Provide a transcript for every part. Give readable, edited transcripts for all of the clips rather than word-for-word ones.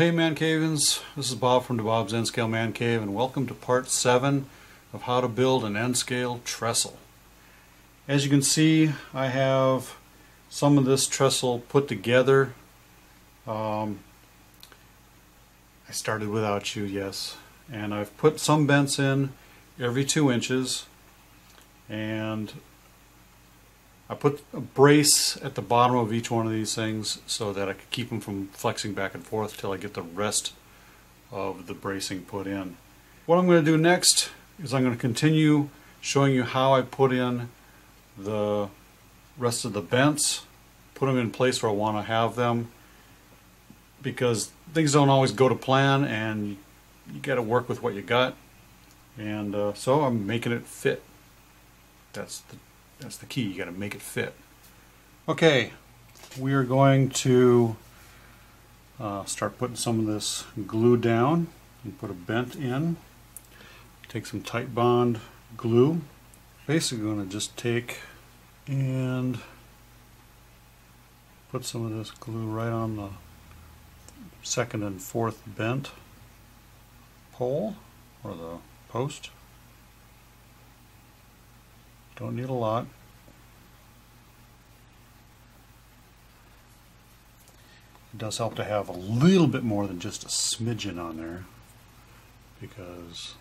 hey Mancavens, this is Bob from Bob's N-Scale Man Cave, and welcome to part 7 of how to build an N-Scale trestle. As you can see, I have some of this trestle put together. I started without you, yes, and I've put some bents in every 2 inches, and I put a brace at the bottom of each one of these things so that I could keep them from flexing back and forth till I get the rest of the bracing put in. What I'm going to do next is I'm going to continue showing you how I put in the rest of the bents, put them in place where I want to have them, because things don't always go to plan and you got to work with what you got, and so I'm making it fit. That's the key. You got to make it fit. Okay, we are going to start putting some of this glue down and put a bent in. Take some tight bond glue. Basically going to just take and put some of this glue right on the 2nd and 4th bent pole or the post. Don't need a lot. It does help to have a little bit more than just a smidgen on there, because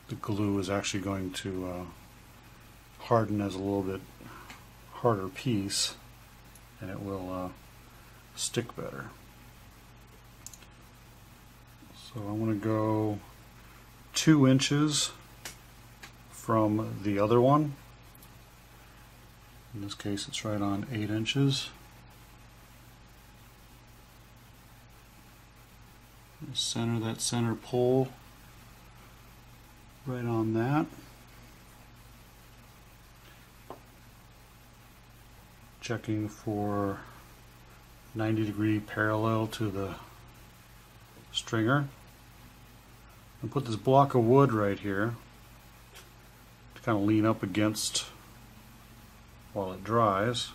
the glue is actually going to harden as a little bit harder piece, and it will stick better. So I want to go 2 inches from the other one. In this case it's right on 8 inches. Center that center pole right on that. Checking for 90-degree parallel to the stringer. And put this block of wood right here to kind of lean up against while it dries.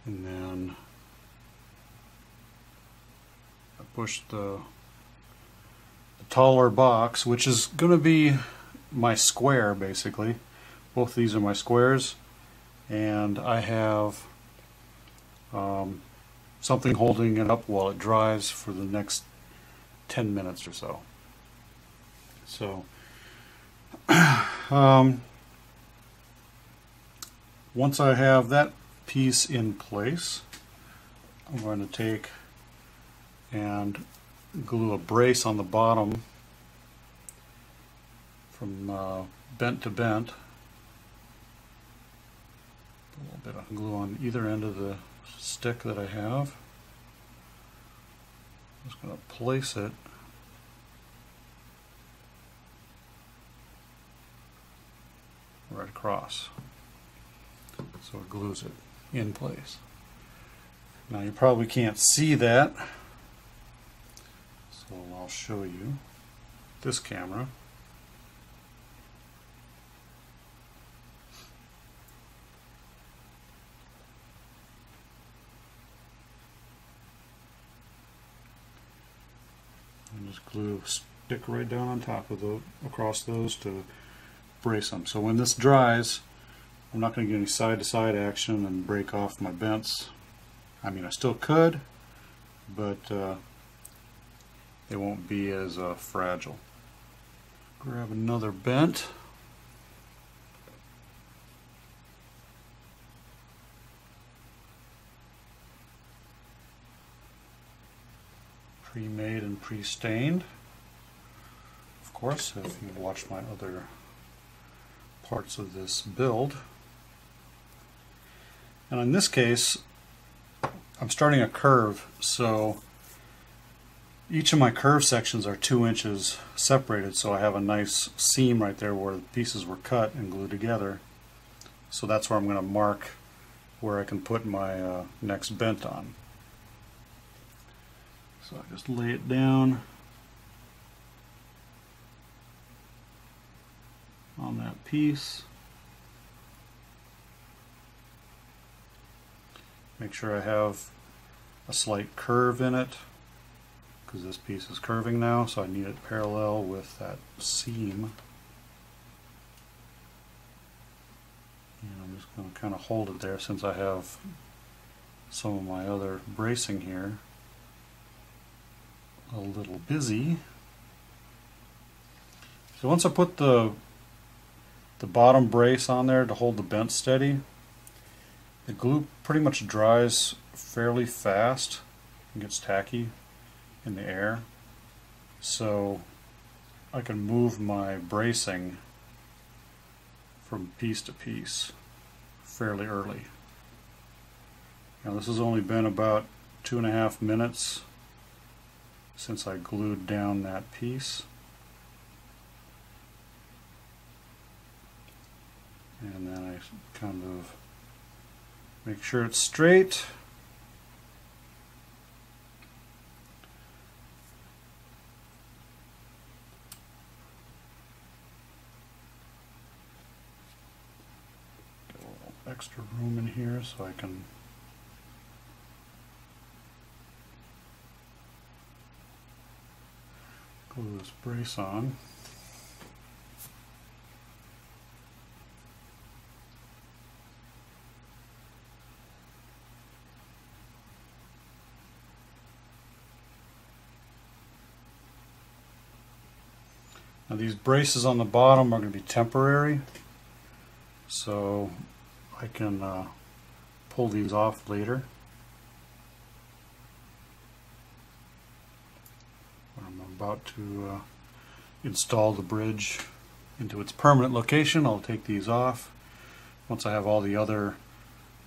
And then I push the taller box, which is going to be my square basically. Both of these are my squares, and I have something holding it up while it dries for the next 10 minutes or so. So once I have that piece in place, I'm going to take and glue a brace on the bottom from bent to bent. A little bit of glue on either end of the stick that I have. I'm just going to place it right across so it glues it in place. Now you probably can't see that, so I'll show you this camera. And just glue stick right down on top of across those to brace them. So when this dries, I'm not going to get any side-to-side action and break off my bents. I mean, I still could, but they won't be as fragile. Grab another bent. Pre-made and pre-stained. Of course, if you've watched my other parts of this build. And in this case, I'm starting a curve, so each of my curve sections are 2 inches separated, so I have a nice seam right there where the pieces were cut and glued together. So that's where I'm going to mark where I can put my next bent on. So I just lay it down on that piece. make sure I have a slight curve in it, because this piece is curving now, so I need it parallel with that seam. And I'm just going to kind of hold it there since I have some of my other bracing here a little busy. So once I put the bottom brace on there to hold the bent steady, the glue pretty much dries fairly fast and gets tacky in the air, so I can move my bracing from piece to piece fairly early. Now this has only been about 2.5 minutes since I glued down that piece. And then I kind of make sure it's straight. Get a little extra room in here so I can glue this brace on. Now these braces on the bottom are going to be temporary, so I can pull these off later. I'm about to install the bridge into its permanent location. I'll take these off once I have all the other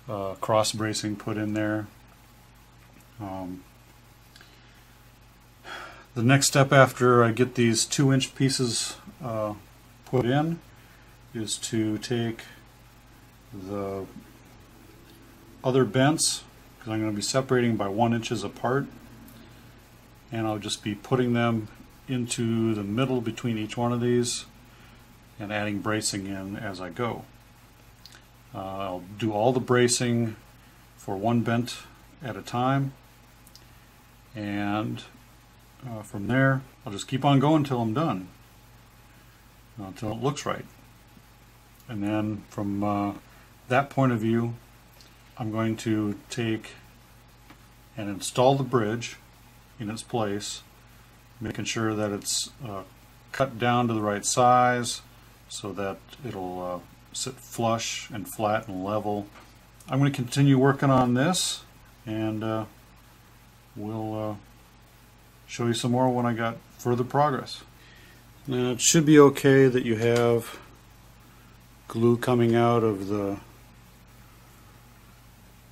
cross bracing put in there. The next step after I get these 2-inch pieces put in is to take the other bents, because I'm going to be separating by 1 inch apart, and I'll just be putting them into the middle between each one of these and adding bracing in as I go. I'll do all the bracing for one bent at a time, and from there I'll just keep on going until I'm done, until it looks right. And then from that point of view, I'm going to take and install the bridge in its place, making sure that it's cut down to the right size so that it'll sit flush and flat and level. I'm going to continue working on this, and we'll show you some more when I got further progress. Now it should be okay that you have glue coming out of the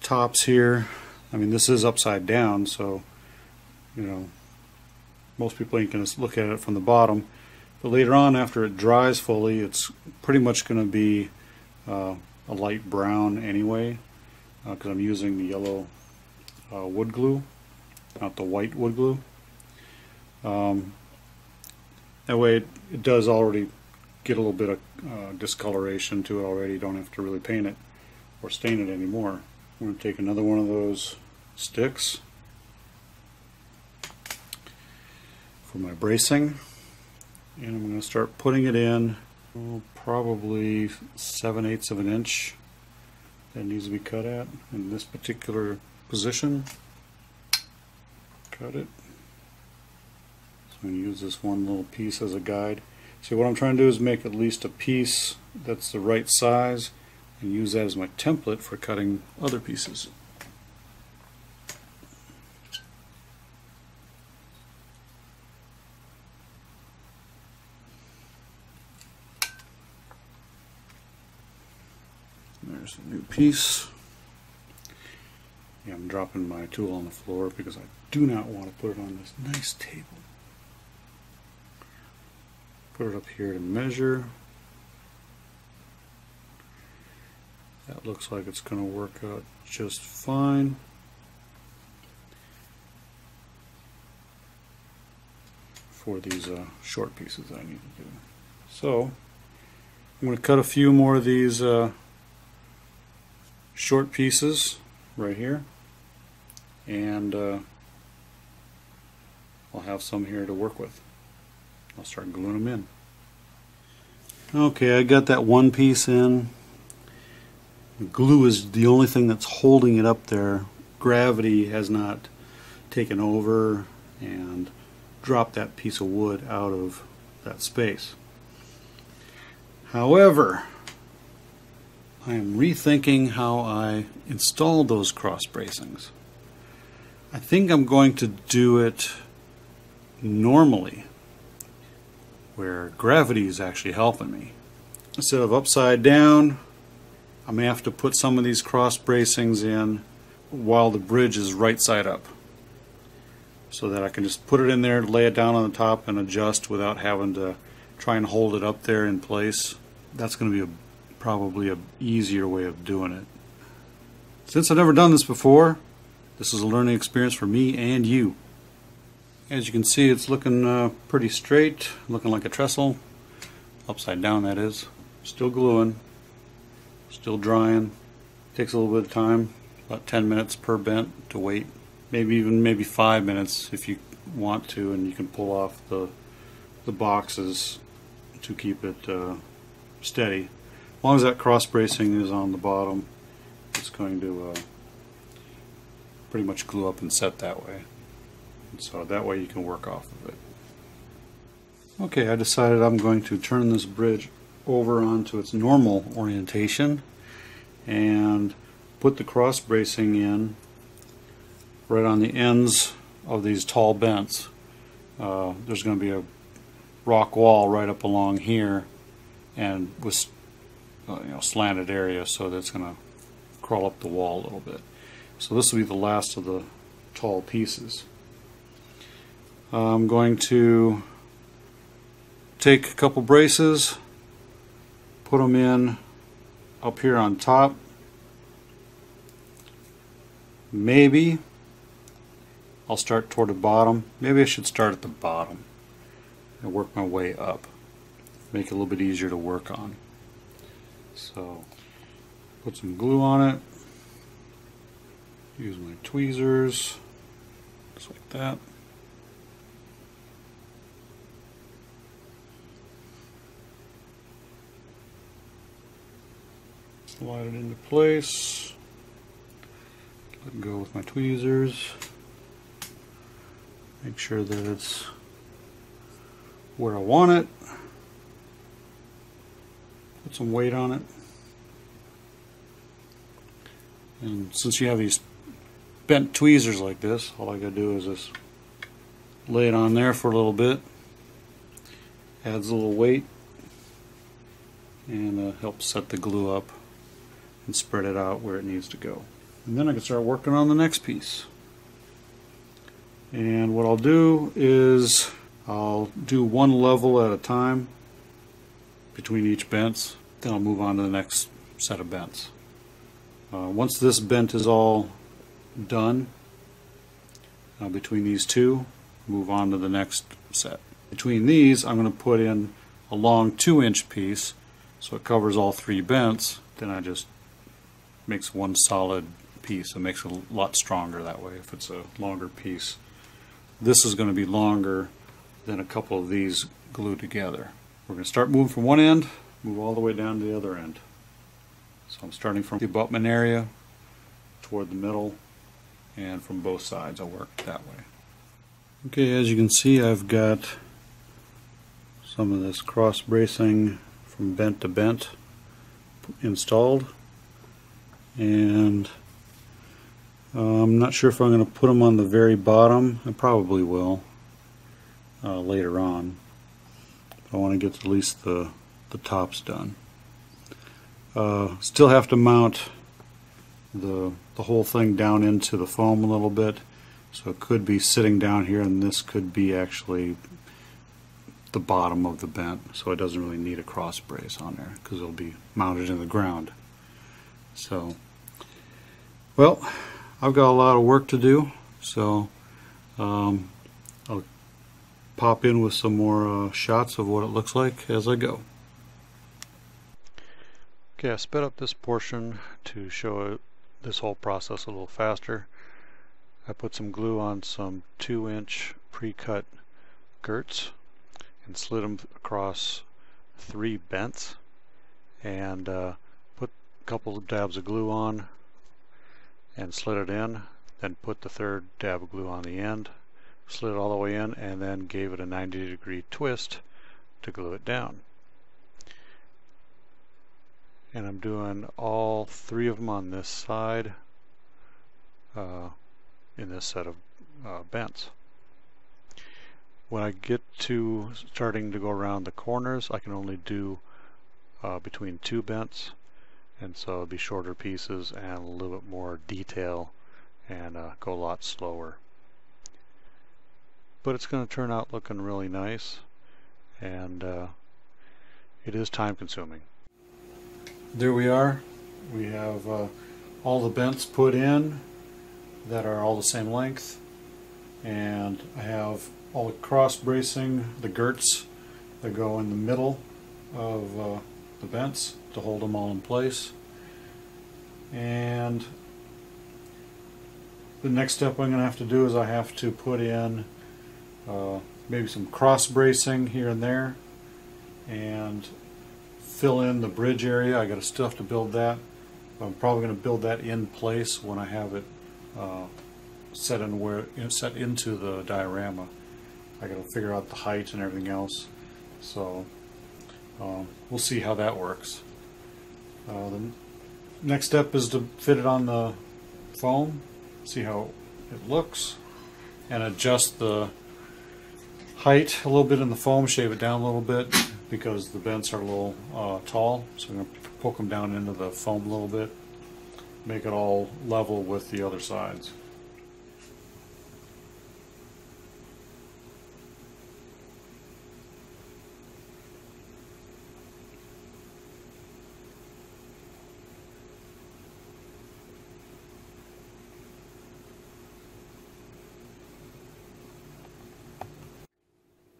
tops here. I mean, this is upside down, so you know, most people ain't going to look at it from the bottom, but later on after it dries fully, it's pretty much going to be a light brown anyway, because I'm using the yellow wood glue, not the white wood glue. That way it does already get a little bit of discoloration to it already. You don't have to really paint it or stain it anymore. I'm going to take another one of those sticks for my bracing, and I'm going to start putting it in probably 7/8 of an inch. That needs to be cut at in this particular position. Cut it. So I'm going to use this one little piece as a guide. So what I'm trying to do is make at least a piece that's the right size and use that as my template for cutting other pieces. There's a new piece. Yeah, I'm dropping my tool on the floor because I do not want to put it on this nice table. Put it up here to measure. That looks like it's going to work out just fine. For these short pieces that I need to do. So I'm going to cut a few more of these short pieces right here. and I'll have some here to work with. I'll start gluing them in. Okay, I got that one piece in. The glue is the only thing that's holding it up there. Gravity has not taken over and dropped that piece of wood out of that space. However, I am rethinking how I install those cross bracings. I think I'm going to do it normally, where gravity is actually helping me. Instead of upside down, I may have to put some of these cross bracings in while the bridge is right side up, so that I can just put it in there, lay it down on the top and adjust without having to try and hold it up there in place. That's going to be probably an easier way of doing it. Since I've never done this before, this is a learning experience for me and you. As you can see, it's looking pretty straight, looking like a trestle. Upside down, that is. Still gluing, still drying. Takes a little bit of time, about 10 minutes per bent to wait. Maybe 5 minutes if you want to, and you can pull off the boxes to keep it steady. As long as that cross bracing is on the bottom, it's going to pretty much glue up and set that way. And so that way you can work off of it. Okay, I decided I'm going to turn this bridge over onto its normal orientation and put the cross bracing in right on the ends of these tall bents. There's going to be a rock wall right up along here, and with slanted area, so that's going to crawl up the wall a little bit. So this will be the last of the tall pieces. I'm going to take a couple braces, put them in up here on top. Maybe I'll start toward the bottom. Maybe I should start at the bottom and work my way up. Make it a little bit easier to work on. So, put some glue on it. Use my tweezers, just like that. Slide it into place. Let go with my tweezers. Make sure that it's where I want it. Put some weight on it. And since you have these bent tweezers like this, all I gotta do is just lay it on there for a little bit. Adds a little weight and helps set the glue up and spread it out where it needs to go. And then I can start working on the next piece. And what I'll do is I'll do one level at a time between each bents, then I'll move on to the next set of bents. Once this bent is all done between these two, move on to the next set. Between these I'm going to put in a long 2-inch piece so it covers all 3 bents. Then I just makes one solid piece. It makes it a lot stronger that way if it's a longer piece. This is going to be longer than a couple of these glued together. We're going to start moving from one end, move all the way down to the other end. So I'm starting from the abutment area toward the middle, and from both sides I'll work that way. Okay, as you can see, I've got some of this cross bracing from bent to bent installed, and I'm not sure if I'm going to put them on the very bottom. I probably will later on. I want to get at least the tops done. Still have to mount the whole thing down into the foam a little bit, so it could be sitting down here, and this could be actually the bottom of the bent, so it doesn't really need a cross brace on there because it'll be mounted in the ground. So, well, I've got a lot of work to do, so I'll pop in with some more shots of what it looks like as I go. Okay, I sped up this portion to show this whole process a little faster. I put some glue on some 2-inch pre-cut girts and slid them across 3 bents, and put a couple of dabs of glue on and slid it in, then put the 3rd dab of glue on the end, slid it all the way in, and then gave it a 90-degree twist to glue it down. And I'm doing all 3 of them on this side in this set of bents. When I get to starting to go around the corners, I can only do between 2 bents, and so it'll be shorter pieces and a little bit more detail, and go a lot slower. But it's going to turn out looking really nice, and it is time consuming. There we are. We have all the bents put in that are all the same length, and I have all the cross bracing, the girts that go in the middle of the bents to hold them all in place. And the next step I'm going to have to do is I have to put in maybe some cross bracing here and there and fill in the bridge area. I got still have to build that. I'm probably going to build that in place when I have it set into the diorama. I got to figure out the height and everything else. So we'll see how that works. The next step is to fit it on the foam, see how it looks, and adjust the height a little bit in the foam, shave it down a little bit because the bents are a little tall, so I'm going to poke them down into the foam a little bit, make it all level with the other sides.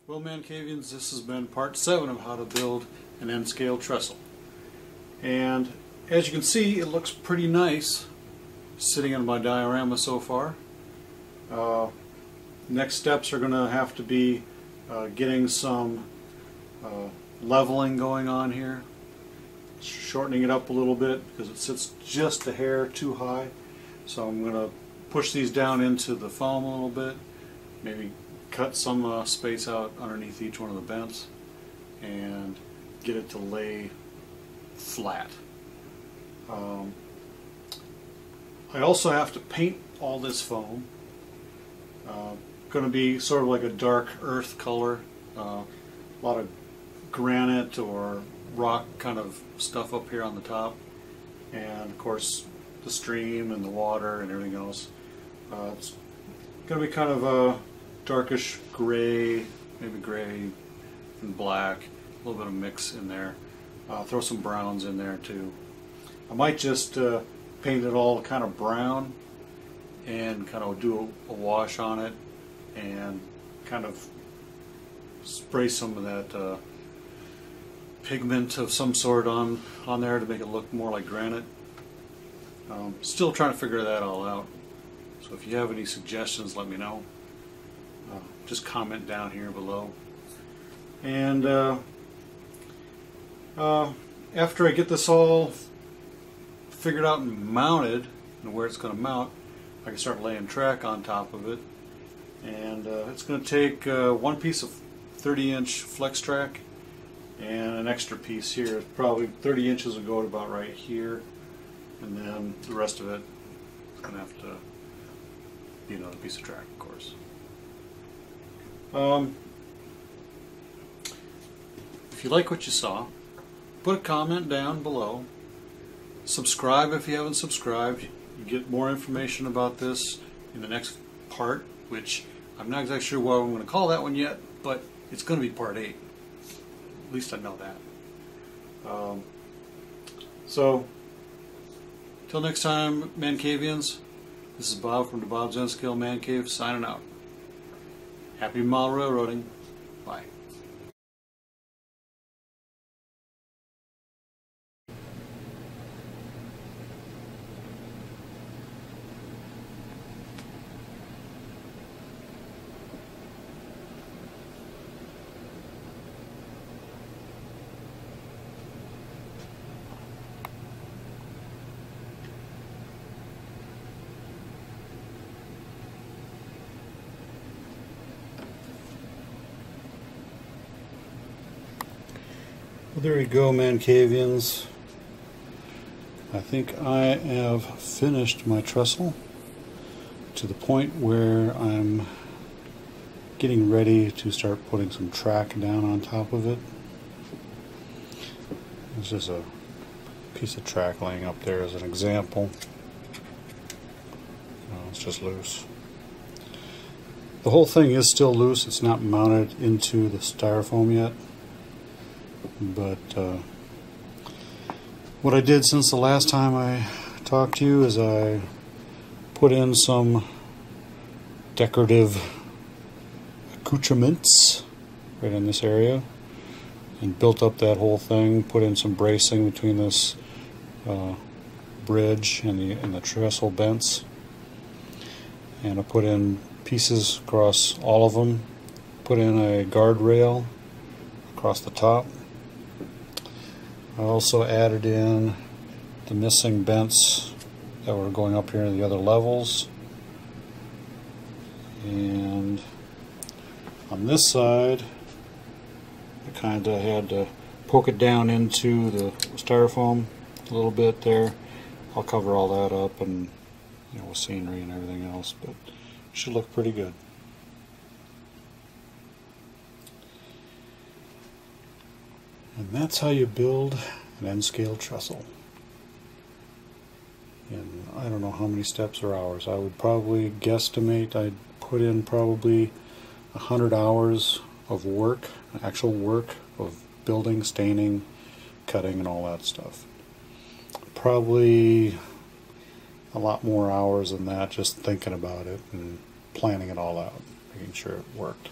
Well, Mancavians, this has been part 7 of how to build an N-scale trestle. And as you can see, it looks pretty nice sitting in my diorama so far. Next steps are going to have to be getting some leveling going on here, shortening it up a little bit because it sits just a hair too high. So I'm going to push these down into the foam a little bit, maybe cut some space out underneath each one of the bents and get it to lay flat. I also have to paint all this foam. Going to be sort of like a dark earth color, a lot of granite or rock kind of stuff up here on the top, and of course the stream and the water and everything else. It's going to be kind of a darkish gray, maybe gray and black, a little bit of mix in there. Throw some browns in there too. I might just paint it all kind of brown and kind of do a wash on it and kind of spray some of that pigment of some sort on there to make it look more like granite. Still trying to figure that all out. So if you have any suggestions, let me know. Just comment down here below. And after I get this all figured out and mounted and where it's going to mount, I can start laying track on top of it. And it's going to take one piece of 30-inch flex track and an extra piece here. Probably 30 inches will go to about right here, and then the rest of it is going to have to be another piece of track, of course. If you like what you saw, put a comment down below. Subscribe if you haven't subscribed. You get more information about this in the next part, which I'm not exactly sure what I'm going to call that one yet, but it's going to be part 8. At least I know that. So, till next time, Mancavians, this is Bob from the Bob's N-Scale Man Cave signing out. Happy mile railroading. Bye. Well, there you go, Mancavians. I think I have finished my trestle to the point where I'm getting ready to start putting some track down on top of it. It's just a piece of track laying up there as an example. It's just loose. The whole thing is still loose. It's not mounted into the styrofoam yet. But what I did since the last time I talked to you is I put in some decorative accoutrements right in this area and built up that whole thing, put in some bracing between this bridge and the trestle bents, and I put in pieces across all of them, put in a guardrail across the top. I also added in the missing bents that were going up here in the other levels, and on this side I kind of had to poke it down into the styrofoam a little bit there. I'll cover all that up and with scenery and everything else, but it should look pretty good. And that's how you build an N-scale trestle. And I don't know how many steps or hours. I would probably guesstimate I'd put in probably 100 hours of work, actual work of building, staining, cutting, and all that stuff. Probably a lot more hours than that just thinking about it and planning it all out, making sure it worked.